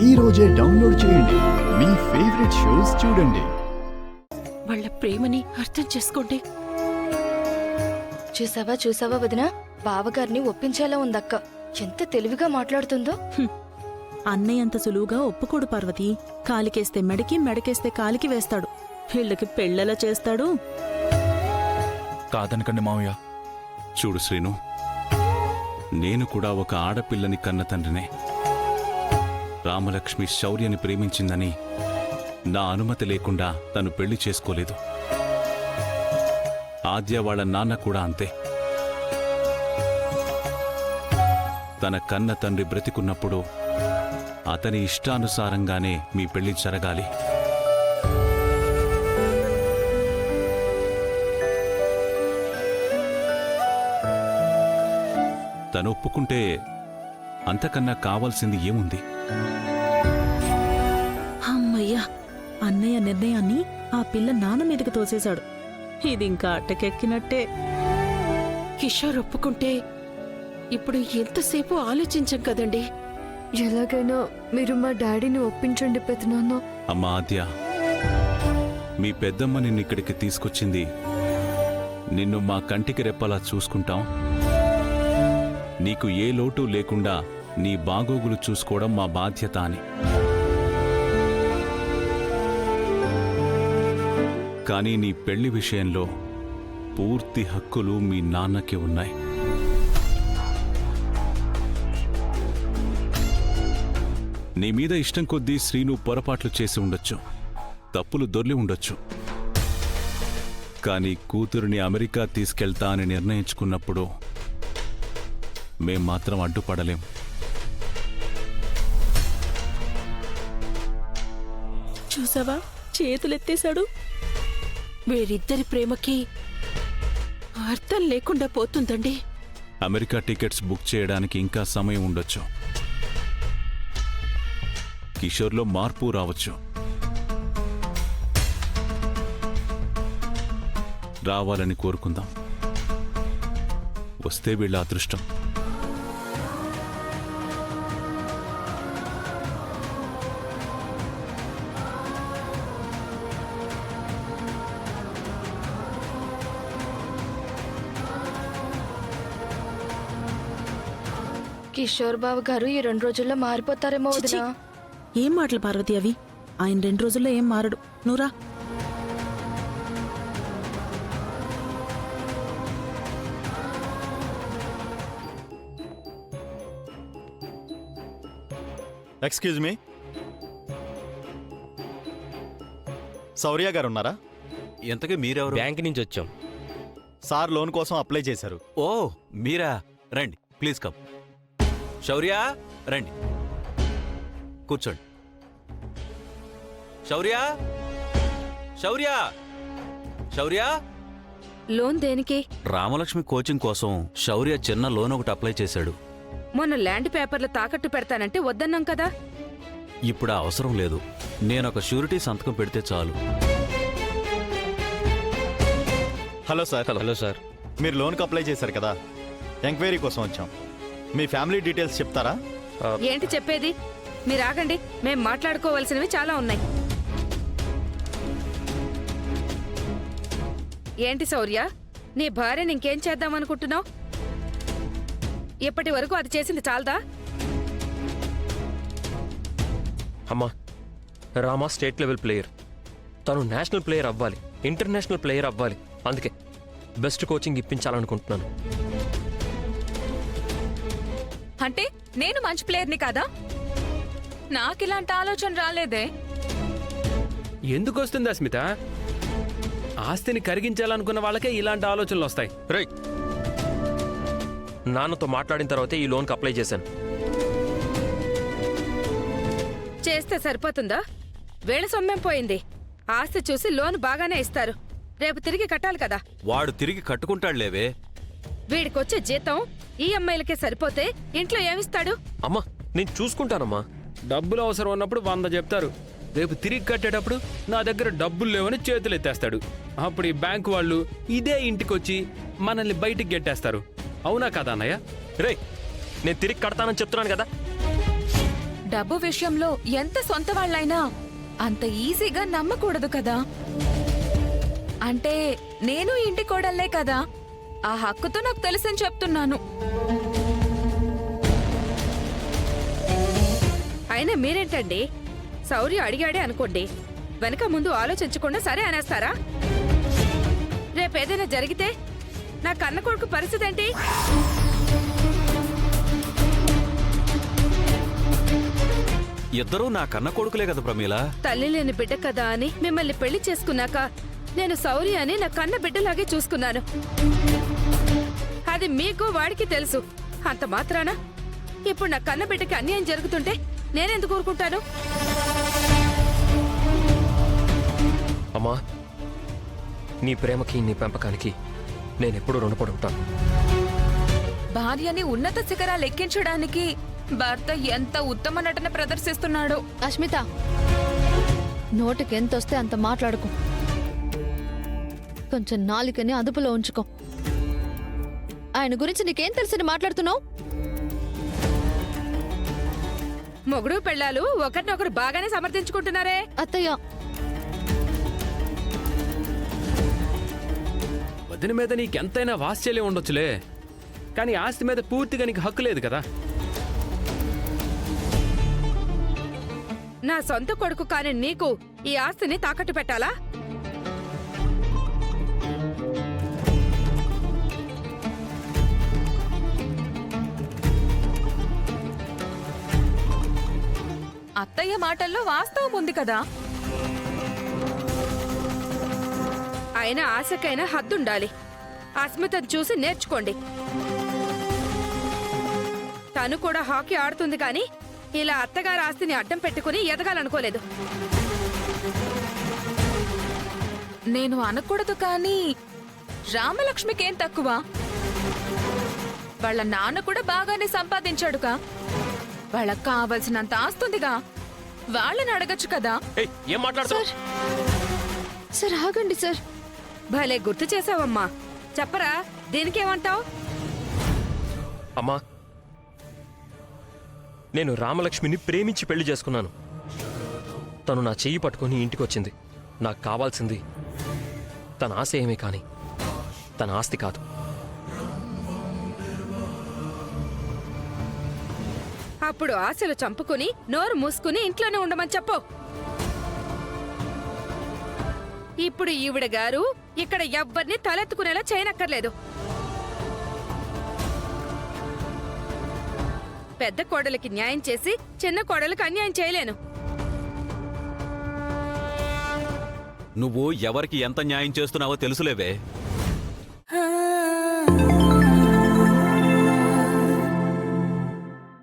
ఈ రోజే డౌన్లోడ్ చేయండి. మీ ఫేవరెట్ షోస్ చూడండి. వాళ్ళ ప్రేమని అర్థం చేసుకోండి. చూసావా వదినా, బావగారిని ఒప్పించేలా ఉందక్క. ఎంత తెలివిగా మాట్లాడుతుందో. అన్నయ్య అంత సులువుగా ఒప్పుకోడు పార్వతి. కాలికేస్తే మెడకి, మెడకేస్తే కాలికి వేస్తాడు. వీళ్ళకి పెళ్ళెలా చేస్తాడు? కాదనకండి మావయ్య. చూడు శ్రీను, నేను కూడా ఒక ఆడపిల్లని కన్న తండ్రినే. రామలక్ష్మి శౌర్యని ప్రేమించిందని నా అనుమతి లేకుండా తను పెళ్లి చేసుకోలేదు. ఆద్య వాళ్ళ నాన్న కూడా అంతే. తన కన్న తండ్రి బ్రతికున్నప్పుడు అతని ఇష్టానుసారంగానే మీ పెళ్లి జరగాలి. తను ఒప్పుకుంటే అంతకన్నా కావాల్సింది ఏముంది? అమ్మయ్యా, అన్నయ్య నిర్ణయాన్ని ఆ పిల్ల నాన్న మీదకి తోసేశాడు. ఇది ఇంకా అట్టకెక్కినట్టే. కిషోర్ ఒప్పుకుంటే ఇప్పుడు ఎంతసేపు ఆలోచించం కదండి. ఎలాగైనా మీరు మా డాడీని ఒప్పించండి పెదనాన్న. అమ్మా ఆద్య, మీ పెద్దమ్మ నిన్నిక్కడికి తీసుకొచ్చింది నిన్ను మా కంటికి రెప్పలా చూసుకుంటాం, నీకు ఏ లోటు లేకుండా నీ బాగోగులు చూసుకోవడం మా బాధ్యత అని. కానీ నీ పెళ్లి విషయంలో పూర్తి హక్కులు మీ నాన్నకి ఉన్నాయి. నీ మీద ఇష్టం కొద్దీ శ్రీను పొరపాట్లు చేసి ఉండొచ్చు, తప్పులు దొర్లి ఉండొచ్చు. కానీ కూతురిని అమెరికా తీసుకెళ్తా అని నిర్ణయించుకున్నప్పుడు మేం మాత్రం అడ్డుపడలేం. చూసావా, చేతులెత్తేశాడు. వీరిద్దరి ప్రేమకి అర్థం లేకుండా పోతుందండి. అమెరికా టికెట్స్ బుక్ చేయడానికి ఇంకా సమయం ఉండొచ్చు. కిషోర్లో మార్పు రావచ్చు. రావాలని కోరుకుందాం. వస్తే వీళ్ళ అదృష్టం. కిషోర్ బావ గారు ఈ 2 రోజుల్లో మారిపోతారేమో వదినా. ఏం మాటలు పార్వతి అవి? ఆయన 2 రోజుల్లో ఏం మారడు. నువ్వురా. ఎక్స్క్యూజ్ మీ, శౌర్య గారు ఉన్నారా? ఎంతకీ మీరెవరు? బ్యాంక్ నుంచి వచ్చాం సార్ లోన్ కోసం అప్లై చేశారు. ఓ మీరా, రండి ప్లీజ్ కమ్. శౌర్య రండి, కూర్చోండి. శౌర్య శౌర్య శౌర్య లోన్ దేనికి? రామలక్ష్మి కోచింగ్ కోసం శౌర్య చిన్న లోన్ ఒకటి అప్లై చేశాడు. మొన్న ల్యాండ్ పేపర్లు తాకట్టు పెడతానంటే వద్దన్నాం కదా. ఇప్పుడు ఆ అవసరం లేదు. నేనొక షూరిటీ సంతకం పెడితే చాలు. Hello sir. Hello sir. మీరు లోన్కి అప్లై చేశారు కదా, ఎంక్వైరీ కోసం వచ్చాం. మీ ఫ్యామిలీ డీటెయిల్స్ చెప్తారా? ఏంటి చెప్పేది? మీరు ఆగండి, మేం మాట్లాడుకోవాల్సినవి చాలా ఉన్నాయి. ఏంటి శౌర్య, నీ భార్యని ఇంకేం చేద్దామనుకుంటున్నావు? ఇప్పటి వరకు అది చేసింది చాలదా? అమ్మా, రామా స్టేట్ లెవెల్ ప్లేయర్. తను నేషనల్ ప్లేయర్ అవ్వాలి, ఇంటర్నేషనల్ ప్లేయర్ అవ్వాలి. అందుకే బెస్ట్ కోచింగ్ ఇప్పించాలనుకుంటున్నాను. అంటే నేను మంచి ప్లేయర్ని కాదా? నాకిలాంటి ఆలోచన రాలేదే. ఎందుకు వస్తుంది అస్మిత? ఆస్తిని కరిగించాలనుకున్న వాళ్ళకే ఇలాంటి ఆలోచనలు వస్తాయి. రైట్. నాన్నతో మాట్లాడిన తర్వాతే ఈ లోన్కి అప్లై చేశాను. చేస్తే సరిపోతుందా? వేళ సొమ్మేం పోయింది. ఆస్తి చూసి లోన్ బాగానే ఇస్తారు, రేపు తిరిగి కట్టాలి కదా. వాడు తిరిగి కట్టుకుంటాడులేవే. వీడికొచ్చే జీతం ఈఎంఐలకే సరిపోతే ఇంట్లో ఏమిస్తాడు? అమ్మా, నేను చూసుకుంటానమ్మా. డబ్బులు అవసరం ఉన్నప్పుడు 100 చెప్తారు, రేపు తిరిగి కట్టేటప్పుడు నా దగ్గర డబ్బులు లేవని చేతులు ఎత్తేస్తాడు. అప్పుడు ఈ బ్యాంకు వాళ్ళు ఇదే ఇంటికొచ్చి మనల్ని బయటికి గెట్టేస్తారు. అవునా కదా అన్నయ్య? రే, నేను తిరిగి కడతానని చెప్తున్నాను కదా. డబ్బు విషయంలో ఎంత సొంత వాళ్ళైనా అంత ఈజీగా నమ్మకూడదు కదా. అంటే నేను ఇంటి కోడల్లే కదా, ఆ హక్కుతో నాకు తెలుసని చెప్తున్నాను. అయినా మీరేంటండి, శౌర్య అడిగాడే అనుకోండి, వెనక ముందు ఆలోచించకుండా సరే అనేస్తారా? రేపేదైనా జరిగితే నా కన్న కొడుకు పరిస్థితి ఏంటి? ఇద్దరూ నా కన్న కొడుకులే కదా ప్రమీల. తల్లి లేని బిడ్డ కదా అని మిమ్మల్ని పెళ్లి చేసుకున్నాక నేను శౌర్య అని నా కన్న బిడ్డలాగే చూసుకున్నాను. అది మీకు వాడికి తెలుసు. అంత మాత్రాన ఇప్పుడు నా కన్న బిడ్డకి అన్యాయం జరుగుతుంటే నేనెందుకు ఊరుకుంటాను? అమ్మా, నీ ప్రేమకి నీ పెంపకానికి నేనెప్పుడూ రుణపడి ఉంటాను. భార్యని ఉన్నత శిఖరాలు ఎక్కించడానికి భర్త ఎంత ఉత్తమ నటన ప్రదర్శిస్తున్నాడో. అస్మిత, నోటికి ఎంత వస్తే అంత మాట్లాడుకో. కొంచెం నాలుకని అదుపులో ఉంచుకో. ఆయన గురించి నీకేం తెలిసి మాట్లాడుతున్నావు? మొగుడు పెళ్ళాలు ఒకరినొకరు బాగానే సమర్థించుకుంటున్నారే. అత్తయ్య, వదిన మీద నీకెంతైనా వాత్సల్యం ఉండొచ్చులే, కానీ ఆస్తి మీద పూర్తిగా నీకు హక్కు లేదు కదా. నా సొంత కొడుకు కాని నీకు ఈ ఆస్తిని తాకట్టు పెట్టాలా? అత్తయ్య మాటల్లో వాస్తవం ఉంది కదా. అయినా ఆశకైనా హద్దుండాలి. అస్మితను చూసి నేర్చుకోండి. తను కూడా హాకీ ఆడుతుంది కానీ ఇలా అత్తగారి ఆస్తిని అడ్డం పెట్టుకుని ఎదగాలనుకోలేదు. నేను అనకూడదు కానీ రామలక్ష్మికేం తక్కువ? వాళ్ళ నాన్న కూడా బాగానే సంపాదించాడుగా. వాళ్ళకి కావలసినంత ఆస్తుందిగా, వాళ్ళని అడగచ్చు కదా. ఏయ్, ఏం మాట్లాడుతున్నావ్? సార్ ఆగండి సార్. భలే గుర్తు చేసావమ్మా. చెప్పరా, దీనికేమంటావు? అమ్మా, నేను రామలక్ష్మిని ప్రేమించి పెళ్లి చేసుకున్నాను. తను నా చెయ్యి పట్టుకొని ఇంటికి వచ్చింది. నాకు కావాల్సింది తన ఆశయమే కానీ తన ఆస్తి కాదు. అప్పుడు ఆశలు చంపుకుని నోరు మూసుకుని ఇంట్లోనే ఉండమని చెప్పు. ఇప్పుడు ఈవిడ గారు ఇక్కడ ఎవ్వరిని తలెత్తుకునేలా చేయనక్కర్లేదు. పెద్ద కోడలికి న్యాయం చేసి చిన్న కోడలికి అన్యాయం చేయలేను. నువ్వు ఎవరికి ఎంత న్యాయం చేస్తున్నావో తెలుసులేవే.